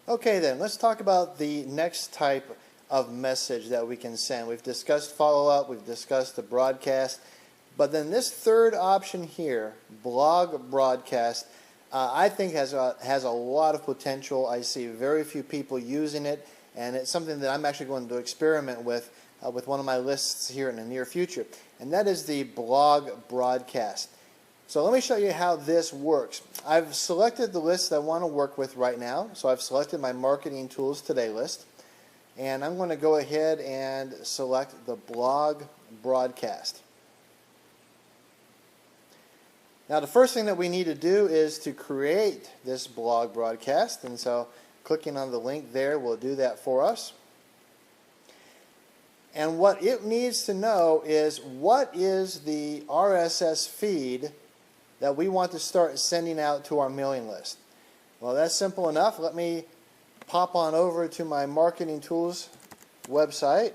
Okay then, let's talk about the next type of message that we can send. We've discussed follow-up, we've discussed the broadcast, but then this third option here, blog broadcast, I think has a lot of potential. I see very few people using it, and it's something that I'm actually going to experiment with one of my lists here in the near future, and that is the blog broadcast. So let me show you how this works. I've selected the list I want to work with right now. So I've selected my Marketing Tools Today list. And I'm going to go ahead and select the blog broadcast. Now the first thing that we need to do is to create this blog broadcast. And so clicking on the link there will do that for us. And what it needs to know is what is the RSS feed that we want to start sending out to our mailing list. Well, that's simple enough. Let me pop on over to my Marketing Tools website.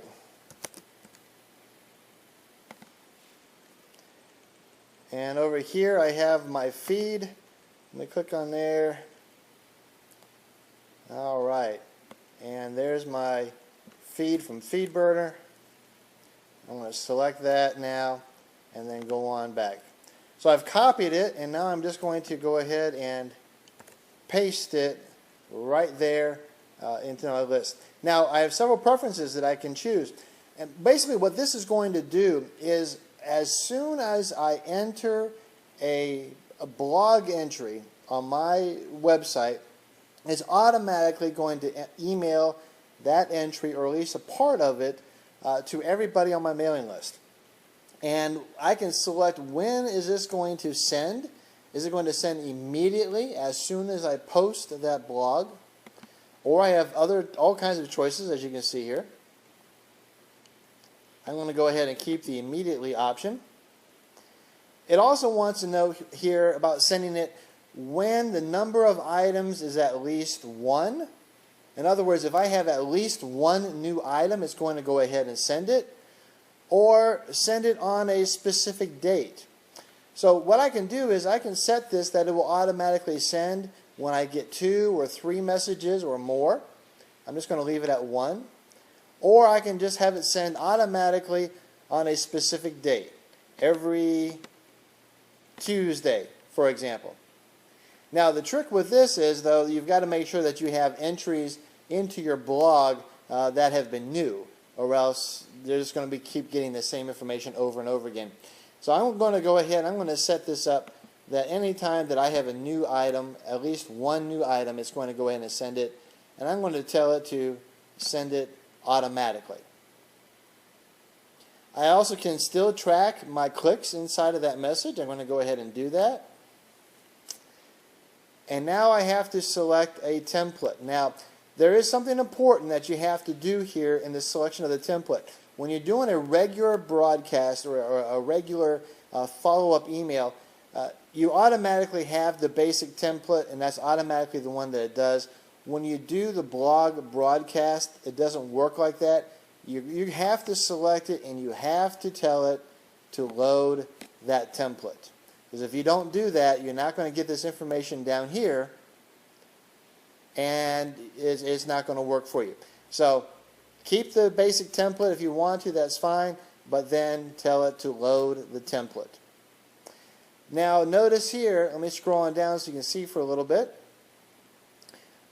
And over here I have my feed. Let me click on there. Alright. And there's my feed from FeedBurner. I'm going to select that now and then go on back. So I've copied it, and now I'm just going to go ahead and paste it right there into my list. Now I have several preferences that I can choose, and basically what this is going to do is as soon as I enter a blog entry on my website, it's automatically going to email that entry, or at least a part of it, to everybody on my mailing list. And I can select when is this going to send. Is it going to send immediately as soon as I post that blog? Or I have all kinds of choices, as you can see here. I'm going to go ahead and keep the immediately option. It also wants to know here about sending it when the number of items is at least 1. In other words, if I have at least 1 new item, it's going to go ahead and send it. Or send it on a specific date. So what I can do is I can set this that it will automatically send when I get 2 or 3 messages or more. I'm just going to leave it at 1. Or I can just have it send automatically on a specific date. Every Tuesday, for example. Now the trick with this is, though, you've got to make sure that you have entries into your blog that have been new, or else they're just going to keep getting the same information over and over again. So I'm going to go ahead, I'm going to set this up that anytime that I have a new item, at least 1 new item, it's going to go ahead and send it. And I'm going to tell it to send it automatically. I also can still track my clicks inside of that message. I'm going to go ahead and do that. And now I have to select a template. Now, there is something important that you have to do here in the selection of the template. When you're doing a regular broadcast or a regular follow-up email, you automatically have the basic template, and that's automatically the one that it does. When you do the blog broadcast, it doesn't work like that. You have to select it, and you have to tell it to load that template. Because if you don't do that, you're not going to get this information down here, and it's not going to work for you. So keep the basic template if you want to, that's fine, but then tell it to load the template. Now notice here, let me scroll on down so you can see for a little bit.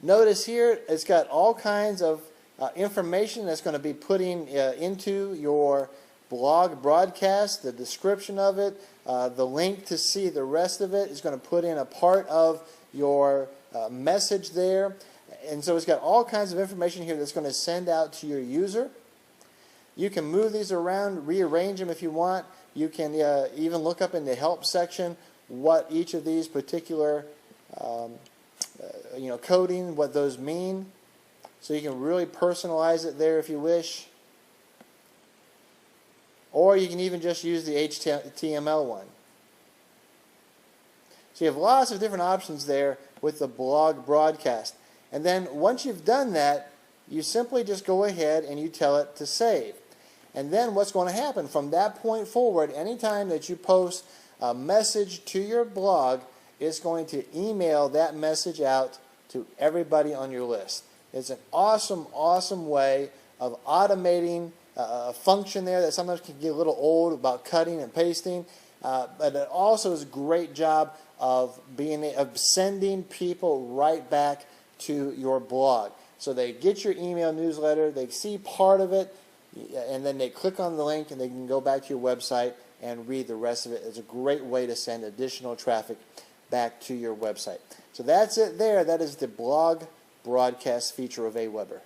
Notice here it's got all kinds of information that's going to be putting into your blog broadcast, the description of it, the link to see the rest of it is going to put in a part of your message there. And so it's got all kinds of information here that's going to send out to your user. You can move these around, rearrange them if you want. You can even look up in the help section what each of these particular coding, what those mean. So you can really personalize it there if you wish. Or you can even just use the HTML one. So you have lots of different options there with the blog broadcast. And then once you've done that, you simply just go ahead and you tell it to save. And then what's going to happen from that point forward, anytime that you post a message to your blog, it's going to email that message out to everybody on your list. It's an awesome, awesome way of automating a function there that sometimes can get a little old about cutting and pasting, but it also is a great job of sending people right back to your blog. So they get your email newsletter, they see part of it, and then they click on the link and they can go back to your website and read the rest of it. It's a great way to send additional traffic back to your website. So that's it there. That is the blog broadcast feature of Aweber.